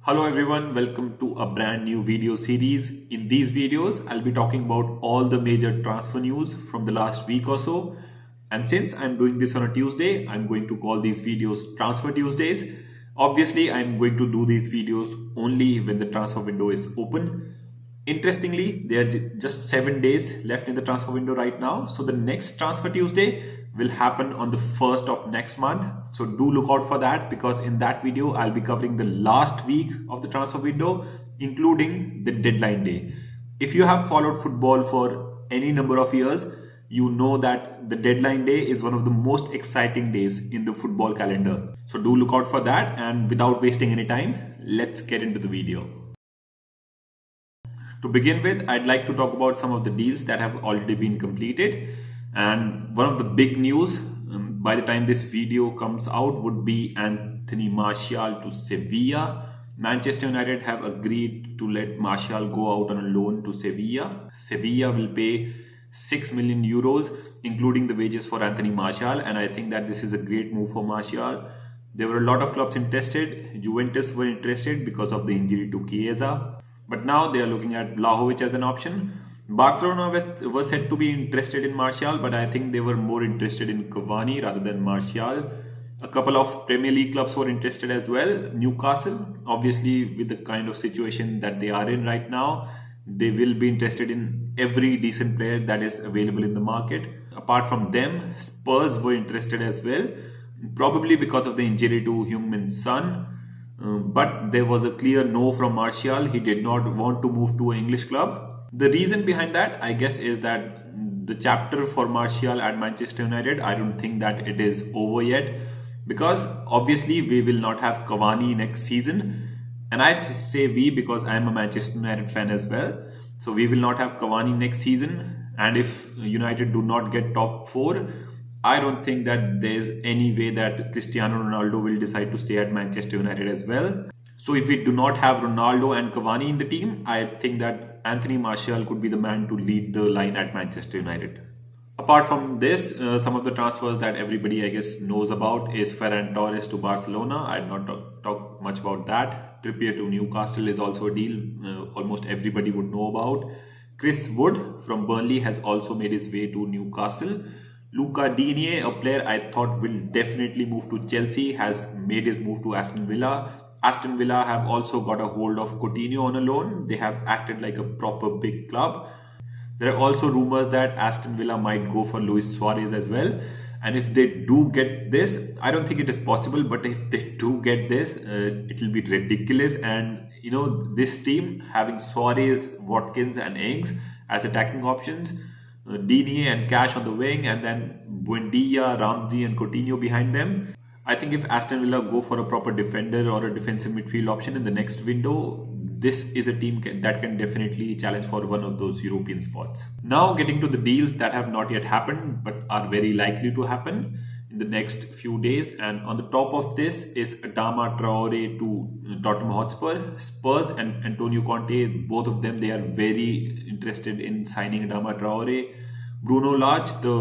Hello everyone, welcome to a brand new video series. In these videos, I'll be talking about all the major transfer news from the last week or so. And since I'm doing this on a Tuesday, I'm going to call these videos Transfer Tuesdays. Obviously, I'm going to do these videos only when the transfer window is open. Interestingly, there are just 7 days left in the transfer window right now. So the next Transfer Tuesday will happen on the 1st of next month. So do look out for that, because in that video, I'll be covering the last week of the transfer window, including the deadline day. If you have followed football for any number of years, you know that the deadline day is one of the most exciting days in the football calendar. So do look out for that, and without wasting any time, let's get into the video. To begin with, I'd like to talk about some of the deals that have already been completed. And one of the big news by the time this video comes out would be Anthony Martial to Sevilla. Manchester United have agreed to let Martial go out on a loan to Sevilla. Sevilla will pay 6 million euros, including the wages for Anthony Martial. And I think that this is a great move for Martial. There were a lot of clubs interested. Juventus were interested because of the injury to Chiesa. But now they are looking at Vlahovic as an option. Barcelona was said to be interested in Martial, but I think they were more interested in Cavani rather than Martial. A couple of Premier League clubs were interested as well. Newcastle, obviously with the kind of situation that they are in right now, they will be interested in every decent player that is available in the market. Apart from them, Spurs were interested as well, probably because of the injury to Heung-min Son. But there was a clear no from Martial. He did not want to move to an English club. The reason behind that, I guess, is that the chapter for Martial at Manchester United, I don't think that it is over yet, because obviously we will not have Cavani next season. And I say we because I am a Manchester United fan as well. So we will not have Cavani next season. And if United do not get top 4, I don't think that there's any way that Cristiano Ronaldo will decide to stay at Manchester United as well. So if we do not have Ronaldo and Cavani in the team, I think that Anthony Martial could be the man to lead the line at Manchester United. Apart from this, some of the transfers that everybody, I guess, knows about is Ferran Torres to Barcelona. I'd not talk much about that. Trippier to Newcastle is also a deal almost everybody would know about. Chris Wood from Burnley has also made his way to Newcastle. Luca Digne, a player I thought will definitely move to Chelsea, has made his move to Aston Villa. Aston Villa have also got a hold of Coutinho on a loan. They have acted like a proper big club. There are also rumors that Aston Villa might go for Luis Suarez as well. And if they do get this, I don't think it is possible, but if they do get this, it will be ridiculous. And this team having Suarez, Watkins and Ings as attacking options, Digne and Cash on the wing, and then Buendia, Ramsey and Coutinho behind them. I think if Aston Villa go for a proper defender or a defensive midfield option in the next window, this is a team that can definitely challenge for one of those European spots. Now getting to the deals that have not yet happened but are very likely to happen in the next few days. And on the top of this is Adama Traore to Tottenham Hotspur. Spurs and Antonio Conte, both of them, they are very interested in signing Adama Traore. Bruno Lage, the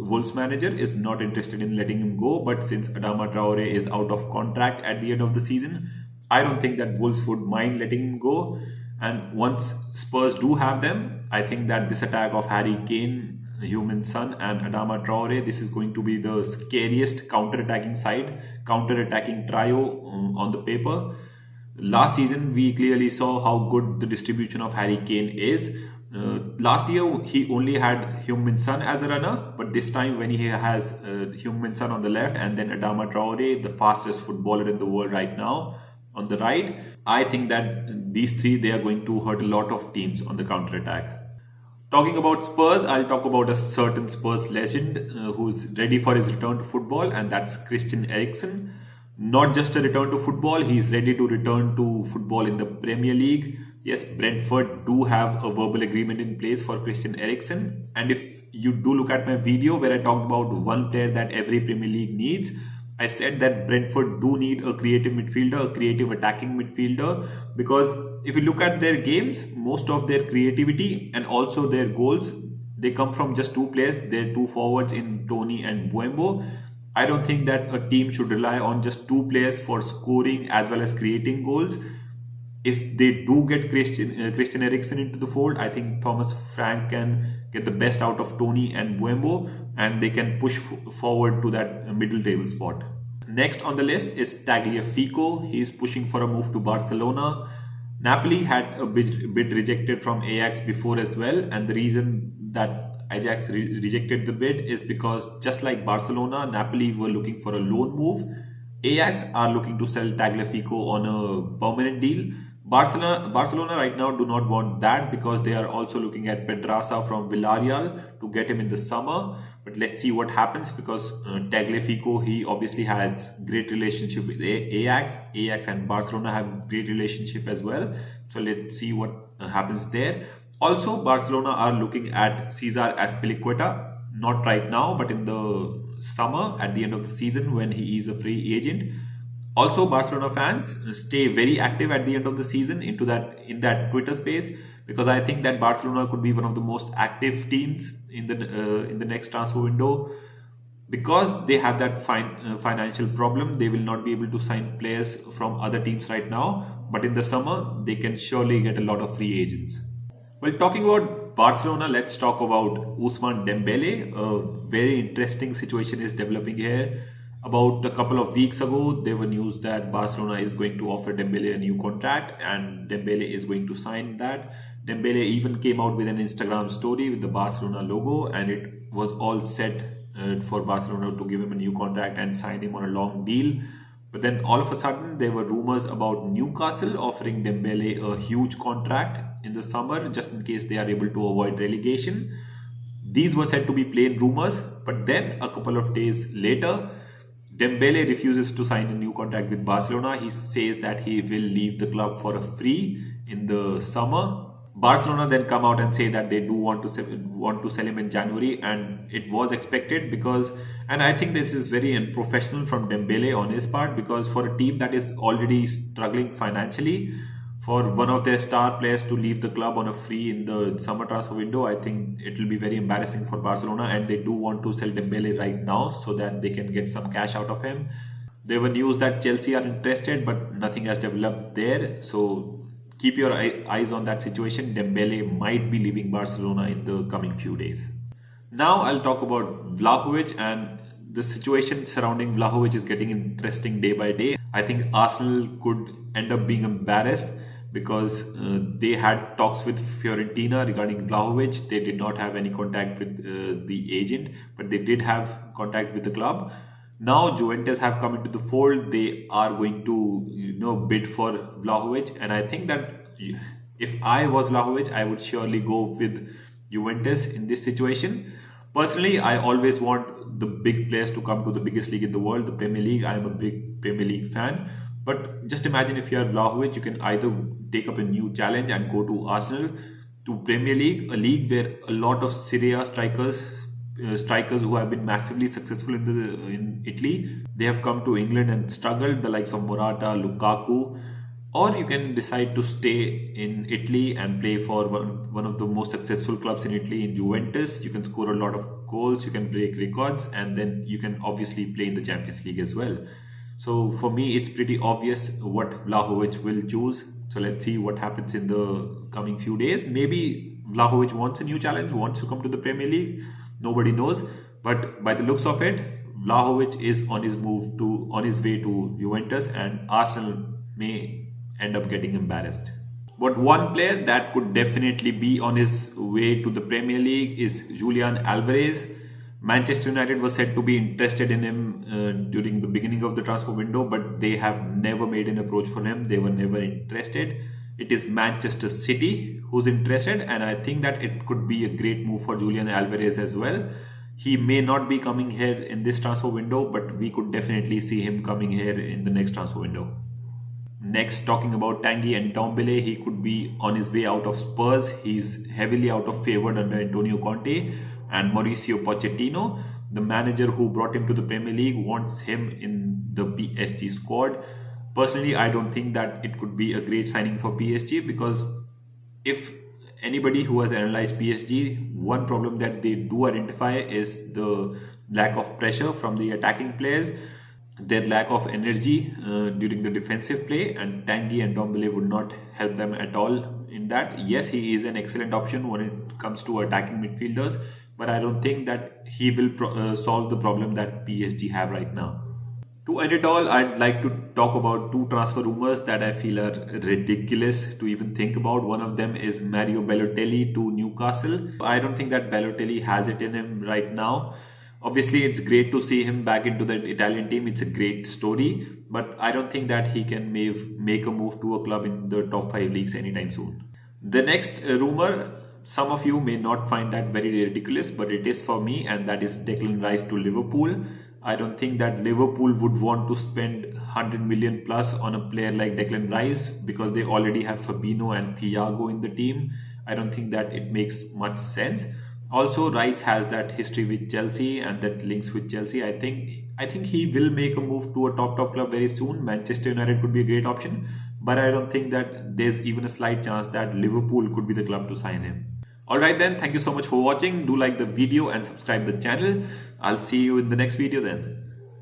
Wolves manager, is not interested in letting him go, but since Adama Traore is out of contract at the end of the season, I don't think that Wolves would mind letting him go. And once Spurs do have them, I think that this attack of Harry Kane, Heung-min Son and Adama Traore, this is going to be the scariest counter-attacking side, counter-attacking trio on the paper. Last season, we clearly saw how good the distribution of Harry Kane is. Last year, he only had Heung-min Son as a runner, but this time when he has Heung-min Son on the left and then Adama Traore, the fastest footballer in the world right now, on the right, I think that these three, they are going to hurt a lot of teams on the counter-attack. Talking about Spurs, I'll talk about a certain Spurs legend who's ready for his return to football, and that's Christian Eriksen. Not just a return to football, he's ready to return to football in the Premier League. Yes, Brentford do have a verbal agreement in place for Christian Eriksen. And if you do look at my video where I talked about one player that every Premier League needs, I said that Brentford do need a creative midfielder, a creative attacking midfielder, because if you look at their games, most of their creativity and also their goals, they come from just two players, their two forwards in Tony and Buembo. I don't think that a team should rely on just two players for scoring as well as creating goals. if they do get Christian Eriksen into the fold, I think Thomas Frank can get the best out of Tony and Buembo, and they can push forward to that middle table spot. Next on the list is Tagliafico. He is pushing for a move to Barcelona. Napoli had a bid rejected from Ajax before as well, and the reason that Ajax rejected the bid is because just like Barcelona, Napoli were looking for a loan move. Ajax are looking to sell Tagliafico on a permanent deal. Barcelona right now do not want that because they are also looking at Pedraza from Villarreal to get him in the summer. But let's see what happens because Tagliafico, he obviously has great relationship with Ajax. Ajax and Barcelona have great relationship as well. So let's see what happens there. Also, Barcelona are looking at Cesar Azpilicueta, not right now, but in the summer at the end of the season when he is a free agent. Also, Barcelona fans stay very active at the end of the season in that Twitter space because I think that Barcelona could be one of the most active teams in the next transfer window because they have that financial problem. They will not be able to sign players from other teams right now, but in the summer they can surely get a lot of free agents. Well, talking about Barcelona, let's talk about Ousmane Dembele. A very interesting situation is developing here. About a couple of weeks ago, there were news that Barcelona is going to offer Dembele a new contract and Dembele is going to sign that. Dembele even came out with an Instagram story with the Barcelona logo and it was all set for Barcelona to give him a new contract and sign him on a long deal. But then all of a sudden, there were rumors about Newcastle offering Dembele a huge contract in the summer just in case they are able to avoid relegation. These were said to be plain rumors, but then a couple of days later, Dembele refuses to sign a new contract with Barcelona. He says that he will leave the club for a free in the summer. Barcelona then come out and say that they do want to sell him in January, and it was expected because, and I think this is very unprofessional from Dembele on his part because for a team that is already struggling financially, for one of their star players to leave the club on a free in the summer transfer window, I think it will be very embarrassing for Barcelona, and they do want to sell Dembele right now so that they can get some cash out of him. There were news that Chelsea are interested, but nothing has developed there. So keep your eyes on that situation. Dembele might be leaving Barcelona in the coming few days. Now I'll talk about Vlahovic, and the situation surrounding Vlahovic is getting interesting day by day. I think Arsenal could end up being embarrassed because they had talks with Fiorentina regarding Vlahovic. They did not have any contact with the agent, but they did have contact with the club. Now Juventus have come into the fold. They are going to bid for Vlahovic, and I think that if I was Vlahovic, I would surely go with Juventus in this situation. Personally, I always want the big players to come to the biggest league in the world, the Premier League. I am a big Premier League fan. But just imagine if you are Vlahovic, you can either take up a new challenge and go to Arsenal, to Premier League, a league where a lot of Serie A strikers who have been massively successful in Italy, they have come to England and struggled, the likes of Morata, Lukaku. Or you can decide to stay in Italy and play for one of the most successful clubs in Italy, in Juventus. You can score a lot of goals, you can break records, and then you can obviously play in the Champions League as well. So for me, it's pretty obvious what Vlahovic will choose. So let's see what happens in the coming few days. Maybe Vlahovic wants a new challenge, wants to come to the Premier League. Nobody knows. But by the looks of it, Vlahovic is on his way to Juventus, and Arsenal may end up getting embarrassed. But one player that could definitely be on his way to the Premier League is Julian Alvarez. Manchester United was said to be interested in him during the beginning of the transfer window, but they have never made an approach for him. They were never interested. It is Manchester City who's interested, and I think that it could be a great move for Julian Alvarez as well. He may not be coming here in this transfer window, but we could definitely see him coming here in the next transfer window. Next, talking about Tanguy and Ndombele, he could be on his way out of Spurs. He's heavily out of favor under Antonio Conte and Mauricio Pochettino. The manager who brought him to the Premier League wants him in the PSG squad. Personally, I don't think that it could be a great signing for PSG because if anybody who has analyzed PSG, one problem that they do identify is the lack of pressure from the attacking players. their lack of energy during the defensive play, and Tanguy and Dembele would not help them at all in that. Yes, he is an excellent option when it comes to attacking midfielders, but I don't think that he will solve the problem that PSG have right now. To end it all, I'd like to talk about two transfer rumors that I feel are ridiculous to even think about. One of them is Mario Balotelli to Newcastle. I don't think that Balotelli has it in him right now. Obviously, it's great to see him back into the Italian team. It's a great story, but I don't think that he can make a move to a club in the top 5 leagues anytime soon. The next rumor, some of you may not find that very ridiculous, but it is for me, and that is Declan Rice to Liverpool. I don't think that Liverpool would want to spend 100 million plus on a player like Declan Rice because they already have Fabinho and Thiago in the team. I don't think that it makes much sense. Also, Rice has that history with Chelsea and that links with Chelsea. I think he will make a move to a top club very soon. Manchester United could be a great option, but I don't think that there's even a slight chance that Liverpool could be the club to sign him. Alright then, thank you so much for watching. Do like the video and subscribe the channel. I'll see you in the next video then.